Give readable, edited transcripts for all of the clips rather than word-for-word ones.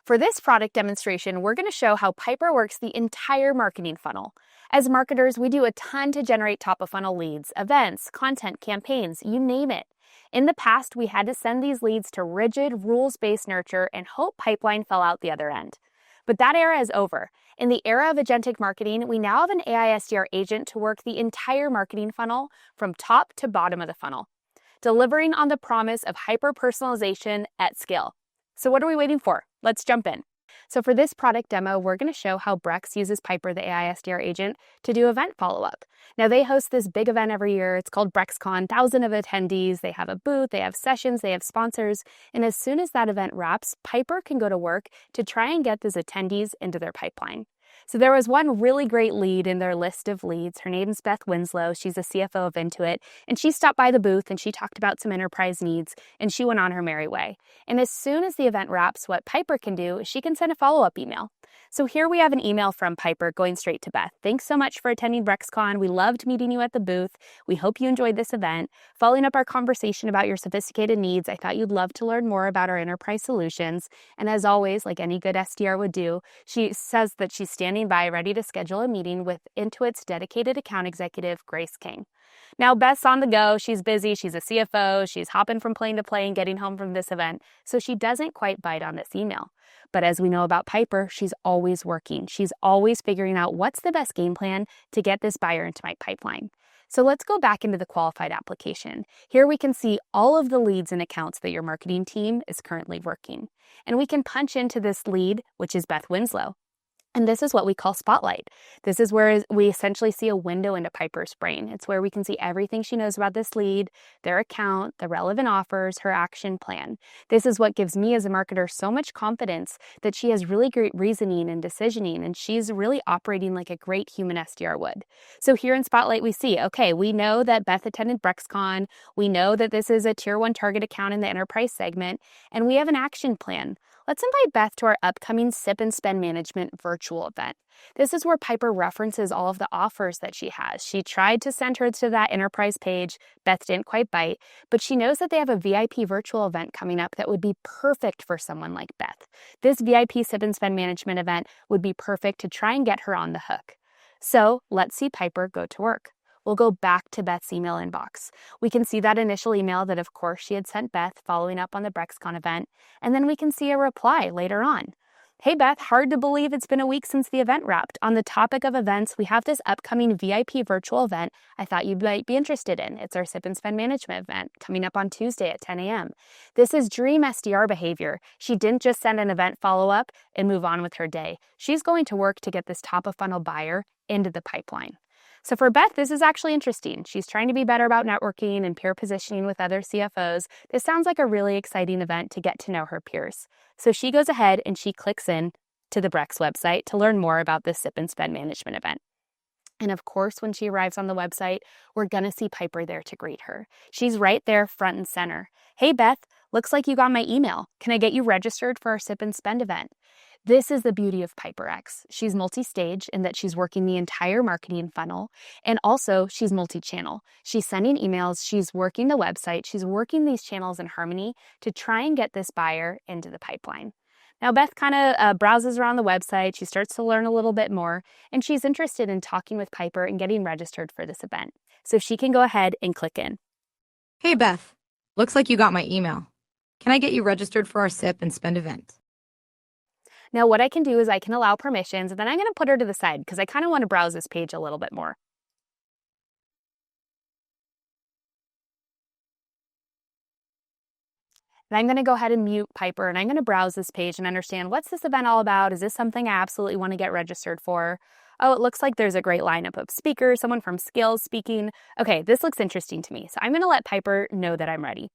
For this product demonstration, we're going to show how Piper works the entire marketing funnel. As marketers, we do a ton to generate top-of-funnel leads, events, content, campaigns, you name it. In the past, we had to send these leads to rigid, rules-based nurture and hope pipeline fell out the other end. But that era is over. In the era of agentic marketing, we now have an AI SDR agent to work the entire marketing funnel from top to bottom of the funnel, delivering on the promise of hyper-personalization at scale. So what are we waiting for? Let's jump in. So for this product demo, we're going to show how Brex uses Piper, the AI SDR agent, to do event follow-up. Now, they host this big event every year. It's called BrexCon, thousands of attendees. They have a booth, they have sessions, they have sponsors. And as soon as that event wraps, Piper can go to work to try and get those attendees into their pipeline. So there was one really great lead in their list of leads. Her name's Beth Winslow. She's a CFO of Intuit, and she stopped by the booth and she talked about some enterprise needs, and she went on her merry way. And as soon as the event wraps, what Piper can do is she can send a follow-up email. So here we have an email from Piper going straight to Beth. Thanks so much for attending BrexCon. We loved meeting you at the booth. We hope you enjoyed this event. Following up our conversation about your sophisticated needs, I thought you'd love to learn more about our enterprise solutions. And as always, like any good SDR would do, she says that she's standing by ready to schedule a meeting with Intuit's dedicated account executive, Grace King. Now, Beth's on the go. She's busy. She's a CFO. She's hopping from plane to plane, getting home from this event. So she doesn't quite bite on this email. But as we know about Piper, she's always working. She's always figuring out what's the best game plan to get this buyer into my pipeline. So let's go back into the qualified application. Here we can see all of the leads and accounts that your marketing team is currently working. And we can punch into this lead, which is Beth Winslow. And this is what we call Spotlight. This is where we essentially see a window into Piper's brain. It's where we can see everything she knows about this lead, their account, the relevant offers, her action plan. This is what gives me as a marketer so much confidence that she has really great reasoning and decisioning, and she's really operating like a great human SDR would. So here in Spotlight, we see, okay, we know that Beth attended BrexCon. We know that this is a tier 1 target account in the enterprise segment, and we have an action plan. Let's invite Beth to our upcoming Sip and Spend Management virtual event. This is where Piper references all of the offers that she has. She tried to send her to that enterprise page. Beth didn't quite bite, but she knows that they have a VIP virtual event coming up that would be perfect for someone like Beth. This VIP Sip and Spend Management event would be perfect to try and get her on the hook. So let's see Piper go to work. We'll go back to Beth's email inbox. We can see that initial email that, of course, she had sent Beth following up on the BrexCon event, and then we can see a reply later on. Hey, Beth, hard to believe it's been a week since the event wrapped. On the topic of events, we have this upcoming VIP virtual event I thought you might be interested in. It's our Sip and Spend Management event coming up on Tuesday at 10 a.m. This is dream SDR behavior. She didn't just send an event follow-up and move on with her day. She's going to work to get this top-of-funnel buyer into the pipeline. So for Beth, this is actually interesting. She's trying to be better about networking and peer positioning with other CFOs. This sounds like a really exciting event to get to know her peers. So she goes ahead and she clicks in to the Brex website to learn more about this Sip and Spend Management event. And of course, when she arrives on the website, we're going to see Piper there to greet her. She's right there front and center. Hey, Beth, looks like you got my email. Can I get you registered for our Sip and Spend event? This is the beauty of PiperX. She's multi-stage in that she's working the entire marketing funnel, and also she's multi-channel. She's sending emails, she's working the website, she's working these channels in harmony to try and get this buyer into the pipeline. Now, Beth kind of browses around the website, she starts to learn a little bit more, and she's interested in talking with Piper and getting registered for this event. So she can go ahead and click in. Hey, Beth, looks like you got my email. Can I get you registered for our Sip and Spend event? Now, what I can do is I can allow permissions, and then I'm going to put her to the side because I kind of want to browse this page a little bit more. And I'm going to go ahead and mute Piper, and I'm going to browse this page and understand, what's this event all about? Is this something I absolutely want to get registered for? Oh, it looks like there's a great lineup of speakers, someone from Skills speaking. Okay, this looks interesting to me, so I'm going to let Piper know that I'm ready.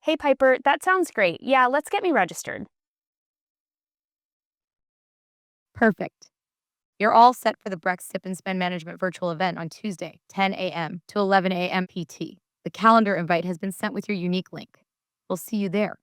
Hey, Piper, that sounds great. Yeah, let's get me registered. Perfect. You're all set for the Brex Sip and Spend Management virtual event on Tuesday, 10 a.m. to 11 a.m. PT. The calendar invite has been sent with your unique link. We'll see you there.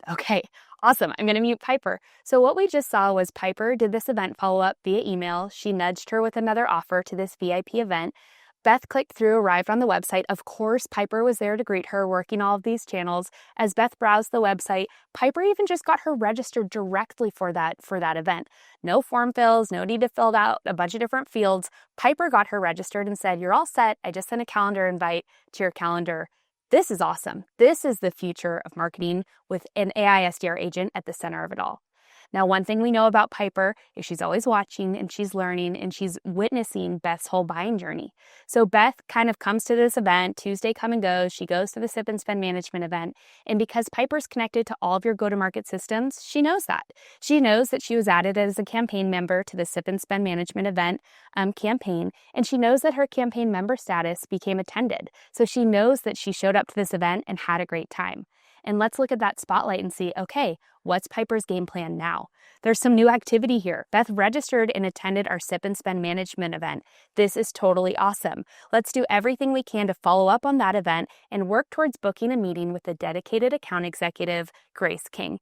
Okay, awesome. I'm going to mute Piper. So what we just saw was Piper did this event follow-up via email. She nudged her with another offer to this VIP event. Beth clicked through, arrived on the website. Of course, Piper was there to greet her, working all of these channels. As Beth browsed the website, Piper even just got her registered directly for that event. No form fills, no need to fill out a bunch of different fields. Piper got her registered and said, "You're all set. I just sent a calendar invite to your calendar." This is awesome. This is the future of marketing with an AI SDR agent at the center of it all. Now, one thing we know about Piper is she's always watching and she's learning and she's witnessing Beth's whole buying journey. So Beth kind of comes to this event, Tuesday come and goes, she goes to the Sip and Spend Management event, and because Piper's connected to all of your go-to-market systems, she knows that. She knows that she was added as a campaign member to the Sip and Spend Management event campaign, and she knows that her campaign member status became attended. So she knows that she showed up to this event and had a great time. And let's look at that spotlight and see, okay, what's Piper's game plan now? There's some new activity here. Beth registered and attended our Sip and Spend Management event. This is totally awesome. Let's do everything we can to follow up on that event and work towards booking a meeting with the dedicated account executive, Grace King.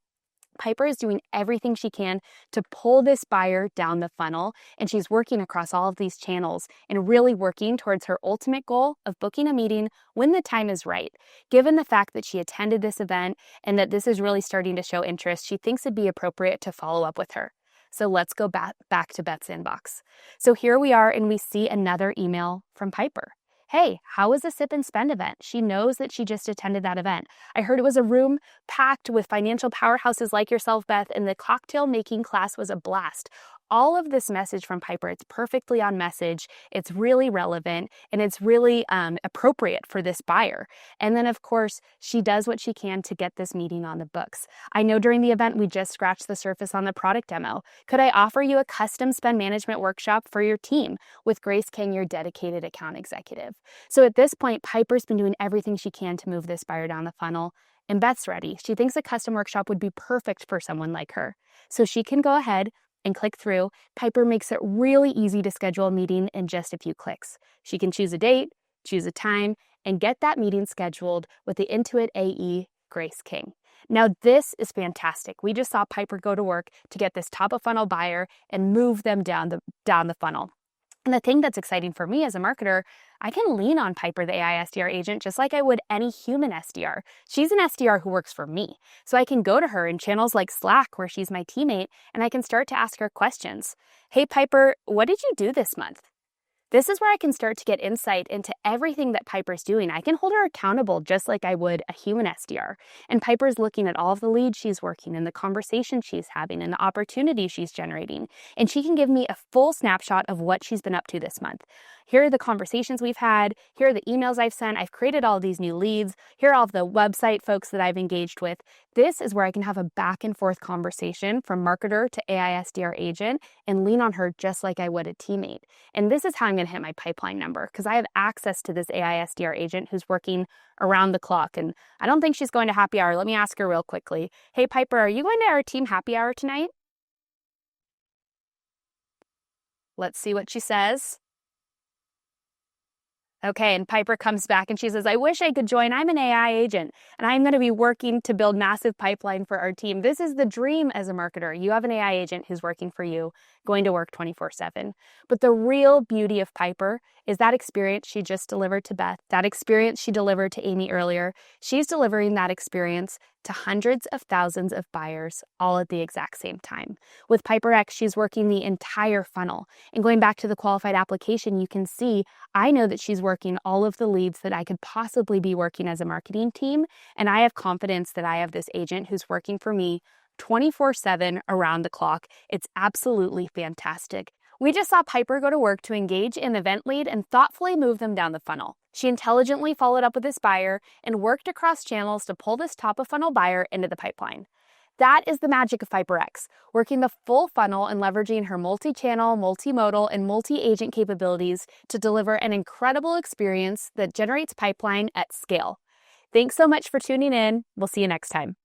Piper is doing everything she can to pull this buyer down the funnel, and she's working across all of these channels and really working towards her ultimate goal of booking a meeting when the time is right. Given the fact that she attended this event and that this is really starting to show interest, she thinks it'd be appropriate to follow up with her. So let's go back to Beth's inbox. So here we are, and we see another email from Piper. Hey, how was the Sip and Spend event? She knows that she just attended that event. I heard it was a room packed with financial powerhouses like yourself, Beth, and the cocktail making class was a blast. All of this message from Piper, it's perfectly on message, it's really relevant, and it's really appropriate for this buyer. And then, of course, she does what she can to get this meeting on the books. I know during the event, we just scratched the surface on the product demo. Could I offer you a custom spend management workshop for your team with Grace King, your dedicated account executive? So at this point, Piper's been doing everything she can to move this buyer down the funnel. And Beth's ready. She thinks a custom workshop would be perfect for someone like her. So she can go ahead and click through. Piper makes it really easy to schedule a meeting in just a few clicks. She can choose a date, choose a time, and get that meeting scheduled with the Intuit AE, Grace King. Now, this is fantastic. We just saw Piper go to work to get this top of funnel buyer and move them down the funnel. And the thing that's exciting for me as a marketer, I can lean on Piper, the AI SDR agent, just like I would any human SDR. She's an SDR who works for me. So I can go to her in channels like Slack, where she's my teammate, and I can start to ask her questions. Hey, Piper, what did you do this month? This is where I can start to get insight into everything that Piper's doing. I can hold her accountable just like I would a human SDR. And Piper's looking at all of the leads she's working and the conversations she's having and the opportunities she's generating. And she can give me a full snapshot of what she's been up to this month. Here are the conversations we've had. Here are the emails I've sent. I've created all of these new leads. Here are all of the website folks that I've engaged with. This is where I can have a back and forth conversation from marketer to AI SDR agent and lean on her just like I would a teammate. And this is how I'm going to hit my pipeline number because I have access to this AI SDR agent who's working around the clock. And I don't think she's going to happy hour. Let me ask her real quickly. Hey, Piper, are you going to our team happy hour tonight? Let's see what she says. Okay, and Piper comes back and she says, I wish I could join. I'm an AI agent and I'm going to be working to build massive pipeline for our team. This is the dream as a marketer. You have an AI agent who's working for you, going to work 24/7. But the real beauty of Piper is that experience she just delivered to Beth, that experience she delivered to Amy earlier. She's delivering that experience to hundreds of thousands of buyers all at the exact same time. With Piper X, she's working the entire funnel. And going back to the qualified application, you can see I know that she's working all of the leads that I could possibly be working as a marketing team. And I have confidence that I have this agent who's working for me 24/7 around the clock. It's absolutely fantastic. We just saw Piper go to work to engage an event lead and thoughtfully move them down the funnel. She intelligently followed up with this buyer and worked across channels to pull this top of funnel buyer into the pipeline. That is the magic of Piper X, working the full funnel and leveraging her multi-channel, multimodal, and multi-agent capabilities to deliver an incredible experience that generates pipeline at scale. Thanks so much for tuning in. We'll see you next time.